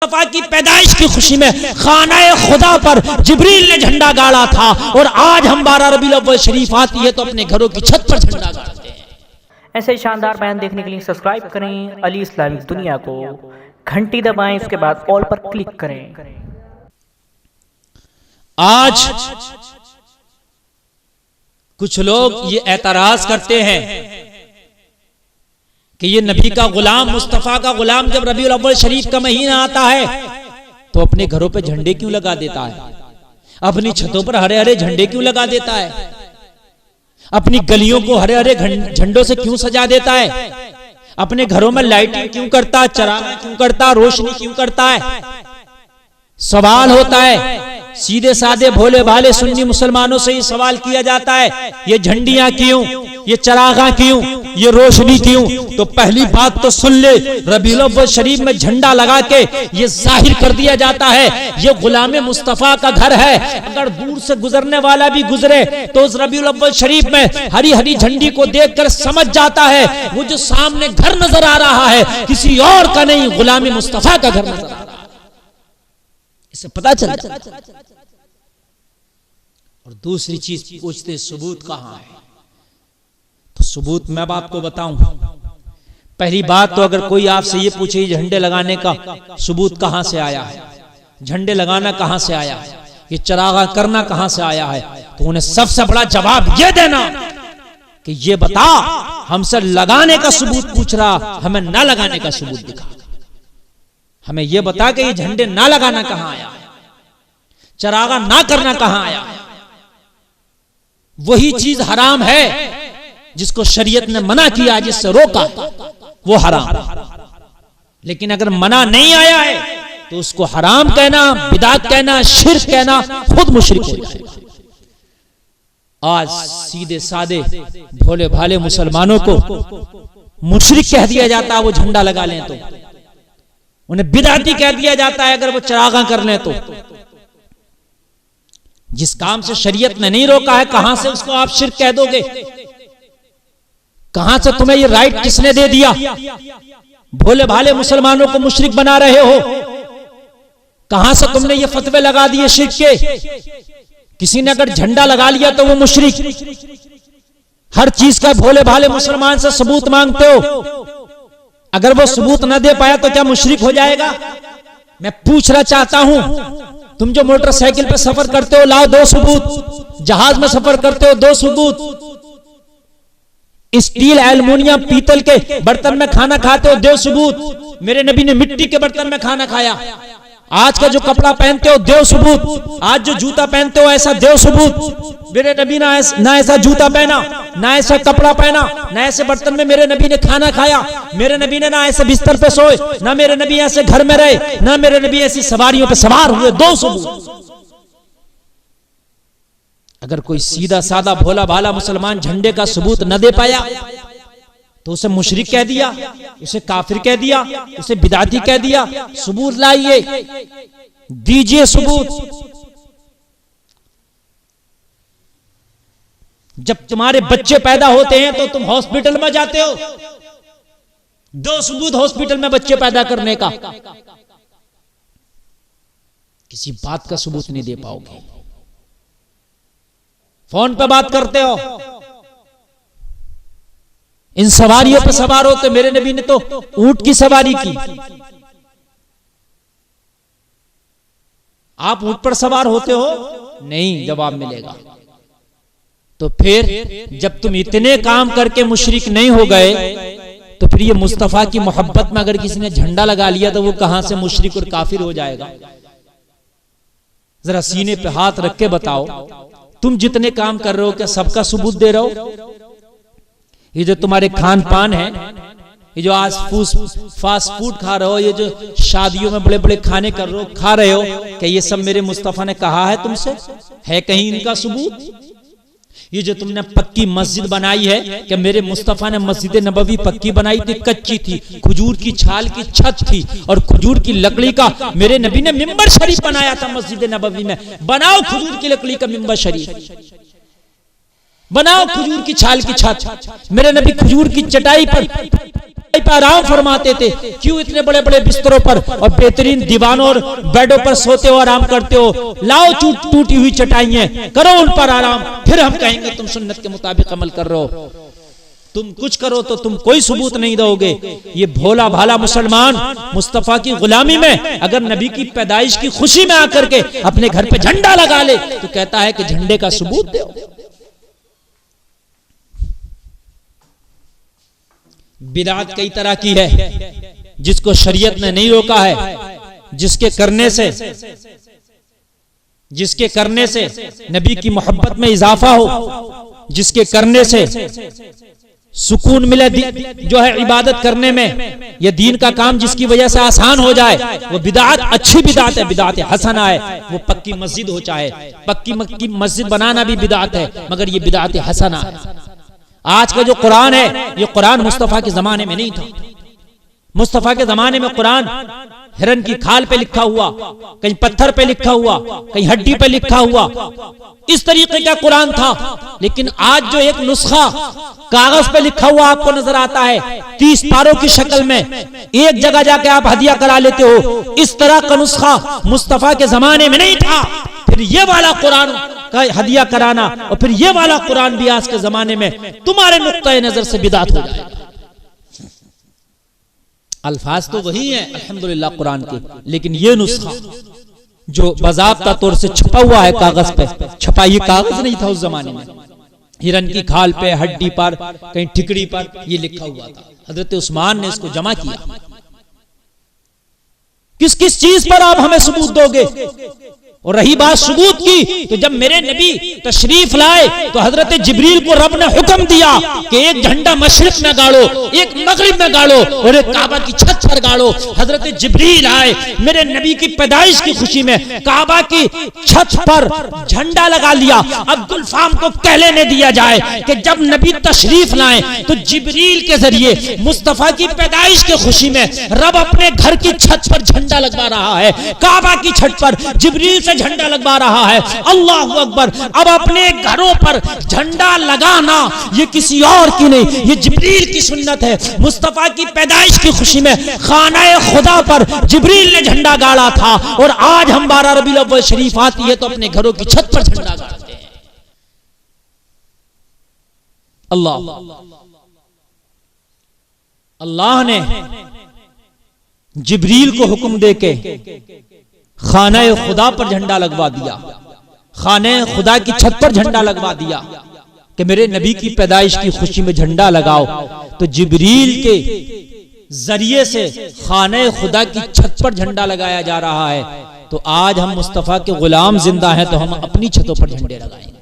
मुस्तफा की पैदाइश की खुशी में खाना खुदा पर जिब्रील ने झंडा गाड़ा था, और आज हम 12 रबीउल अव्वल शरीफ आती है तो अपने घरों की छत पर झंडा गाड़ते हैं। ऐसे ही शानदार बयान देखने के लिए सब्सक्राइब करें अली इस्लामिक दुनिया को, घंटी दबाएं, उसके बाद ऑल पर क्लिक करें। आज कुछ लोग ये एतराज करते हैं कि ये नबी का गुलाम, मुस्तफा का गुलाम जब रबीउल अव्वल शरीफ का महीना आता है तो अपने घरों पे झंडे क्यों लगा देता है, अपनी छतों पर हरे हरे झंडे क्यों लगा देता है, अपनी गलियों को हरे हरे झंडों से क्यों सजा देता है, अपने घरों में लाइटिंग क्यों करता है, चरागा क्यों करता है, रोशनी क्यों करता है। सवाल होता है, सीधे साधे भोले भाले सुन्नी मुसलमानों से ही सवाल किया जाता है, ये झंडियां क्यों, ये चरागा क्यों, ये रोशनी क्यों। तो पहली बात तो सुन ले, रबीउल अव्वल शरीफ में झंडा लगा के ये जाहिर कर दिया जाता है ये गुलाम मुस्तफा का घर है। अगर दूर से गुजरने वाला भी गुजरे तो उस रबीउल अव्वल शरीफ में हरी हरी झंडी को देखकर समझ जाता है वो जो सामने घर नजर आ रहा है किसी और का नहीं, गुलाम मुस्तफा का घर नजर आ रहा है, इसे पता चल जाता है। और दूसरी चीज पूछते सबूत कहां है, तो सबूत मैं आपको बताऊं। पहली बात तो अगर कोई आपसे ये पूछे झंडे लगाने का सबूत कहां से आया है, झंडे लगाना कहां से आया है, ये चरागा करना कहां से आया है, तो उन्हें सबसे बड़ा जवाब ये देना कि ये बता, हमसे लगाने का सबूत पूछ रहा, हमें ना लगाने का सबूत दिखा। हमें यह बता कि ये झंडे ना लगाना कहां आया है, चरागा ना करना कहां आया है। वही चीज हराम है जिसको शरीयत ने मना किया, जिससे रोका, वो हराम। लेकिन अगर मना नहीं आया है तो उसको हराम कहना, बिदात कहना, शिर्क कहना, खुद मुशरिक हो जाएगा। आज सीधे साधे भोले भाले मुसलमानों को मुशरिक कह दिया जाता है वो झंडा लगा लें तो, उन्हें बिदाती कह दिया जाता है अगर वो चरागा कर लें तो। जिस काम से शरीयत ने नहीं रोका है कहां से उसको आप शिर्क कह दोगे, कहां से तुम्हें ये राइट किसने दे दिया। भोले भाले मुसलमानों को मुशरिक बना रहे हो, कहां से तुमने ये फतवे लगा दिए शिर्क के। किसी ने अगर झंडा लगा लिया तो वो मुशरिक। हर चीज का भोले भाले मुसलमान से सबूत मांगते हो, अगर वो सबूत ना दे पाया तो क्या मुशरिक हो जाएगा। मैं पूछना चाहता हूं, तुम जो मोटरसाइकिल पे सफर करते हो लाओ 2 सबूत, जहाज में सफर करते हो 2 सबूत, स्टील एल्युमिनियम पीतल के बर्तन में खाना खाते हो 2 सबूत, मेरे नबी ने मिट्टी के बर्तन में खाना खाया। आज का जो कपड़ा पहनते हो 2 सबूत, आज जो जूता पहनते हो ऐसा 2 सबूत, मेरे नबी ना ऐसा जूता पहना, ना ऐसा कपड़ा पहना, ना ऐसे बर्तन में मेरे नबी ने खाना खाया, मेरे नबी ने ना ऐसे बिस्तर पे सोए, ना मेरे नबी ऐसे घर में रहे, ना मेरे नबी ऐसी सवारियों पे सवार हुए। 2 सबूत। अगर कोई सीधा साधा भोला भाला मुसलमान झंडे का सबूत न दे पाया तो उसे मुशरिक कह दिया, उसे काफिर कह दिया, उसे बिदाती कह दिया। सबूत लाइए, दीजिए सबूत। जब तुम्हारे बच्चे पैदा होते हैं तो तुम हॉस्पिटल में जाते हो, 2 सबूत हॉस्पिटल में बच्चे पैदा करने का, किसी बात का सबूत नहीं दे पाओगे। फोन पे बात करते हो, इन सवारियों पे सवार होते, मेरे नबी ने तो ऊंट की सवारी की, आप ऊंट पर सवार होते हो? नहीं, जवाब मिलेगा। तो फिर जब तुम इतने काम करके मुशरिक नहीं हो गए तो फिर ये मुस्तफा की मोहब्बत में अगर किसी ने झंडा लगा लिया तो वो कहां से मुशरिक और काफिर हो जाएगा। जरा सीने पे हाथ रख के बताओ, तुम जितने काम कर रहे हो क्या सबका सबूत दे रहे हो? ये जो तुम्हारे खान पान है, ये जो आज फास्ट फूड खा रहे हो, ये जो शादियों में बड़े बड़े खाने कर रहे हो, खा रहे हो, क्या ये सब मेरे मुस्तफा ने कहा है तुमसे? है कहीं इनका सबूत? ये जो तुमने पक्की मस्जिद बनाई है, क्या मेरे मुस्तफा ने मस्जिद नबवी पक्की बनाई थी? कच्ची थी, खजूर की छाल की छत थी और खजूर की लकड़ी का मेरे नबी ने मिंबर शरीफ बनाया था मस्जिद नबवी में। बनाओ खजूर की लकड़ी का मिंबर शरीफ, बनाओ खजूर की छाल की छत। मेरे नबी खजूर की चटाई पर पे आराम फरमाते थे, क्यों इतने बड़े बड़े बिस्तरों पर और बेहतरीन दीवानों और बेडों पर सोते हो, आराम करते हो? लाओ टूटी हुई चटाइयां, करो उन पर आराम, फिर हम कहेंगे तुम सुन्नत के मुताबिक अमल कर रहे हो। तुम कुछ करो तो तुम कोई सबूत नहीं दोगे। ये भोला भाला मुसलमान मुस्तफा की गुलामी में अगर नबी की पैदाइश की खुशी में आकर के अपने घर पे झंडा लगा ले तो कहता है कि झंडे का सबूत दो। बिदअत कई तरह की है जिसको शरीयत ने नहीं रोका है, जिसके करने से नबी की मोहब्बत में इजाफा हो, जिसके करने से सुकून मिले जो है इबादत करने में, यह दीन का काम जिसकी वजह से आसान हो जाए, वो बिदअत अच्छी बिदअत है, बिदअत हसना है। वो पक्की मस्जिद हो, चाहे पक्की मस्जिद बनाना भी बिदअत है, मगर ये बिदअत हसना है। आज का जो कुरान है, ये कुरान मुस्तफा के जमाने में नहीं था। मुस्तफा के जमाने में कुरान हिरन की खाल पे लिखा हुआ, कहीं पत्थर पे लिखा हुआ, कहीं हड्डी पे लिखा हुआ, इस तरीके का कुरान था। लेकिन आज जो एक नुस्खा कागज पे लिखा हुआ आपको नजर आता है 30 पारों की शक्ल में, एक जगह जाके आप हदिया करा लेते हो, इस तरह का नुस्खा मुस्तफा के जमाने में नहीं था। फिर ये वाला कुरान का हदिया कराना और फिर ये वाला कुरान भी आज के जमाने में तुम्हारे नुक्ता नजर से बिदअत हो जाएगा। अल्फाज तो वही है अल्हम्दुलिल्लाह कुरान के, लेकिन ये नुस्खा जो बाज़ाब्ता तौर से छपा हुआ है कागज पे, छपा ये कागज नहीं था उस जमाने में, हिरन की खाल पे, हड्डी पर, कहीं ठिकड़ी पर ये लिखा हुआ था। हजरत उस्मान ने इसको जमा किया। किस किस चीज पर आप हमें सबूत दोगे? और रही बात सबूत की, तो जब मेरे नबी तशरीफ लाए तो हजरत जिब्रील को रब ने हुक्म दिया कि एक झंडा मशरिक में गाड़ो, एक मगरिब में गाड़ो और एक काबा की छत पर गाड़ो। हजरत जिब्रील आए, मेरे नबी की पैदाइश की खुशी में काबा की छत पर झंडा लगा लिया। अब गुलफाम को कह लेने दिया जाए कि जब नबी तशरीफ लाए तो जिब्रील के जरिए मुस्तफा की पैदाइश की खुशी में रब अपने घर की छत पर झंडा लगवा रहा है, काबा की छत पर जिब्रील से झंडा लगवा रहा है। अल्लाह अकबर। अब अपने घरों पर झंडा लगाना ये किसी और की नहीं, ये जिब्रील की सुन्नत है। मुस्तफा की पैदाइश की खुशी में खाना खुदा पर जिब्रील ने झंडा गाड़ा था, और आज हम 12 रबीउल अव्वल शरीफ आती है तो अपने घरों की छत पर झंडा गाड़ते हैं। अल्लाह ने जिब्रील को हुक्म देके खाना खुदा पर झंडा लगवा दिया, खाने खुदा की छत पर झंडा लगवा दिया कि मेरे नबी की पैदाइश की खुशी में झंडा लगाओ। तो जिब्रील के जरिए से खाने खुदा की छत पर झंडा लगाया जा रहा है। तो आज हम मुस्तफा के गुलाम जिंदा हैं तो हम अपनी छतों पर झंडे लगाएंगे।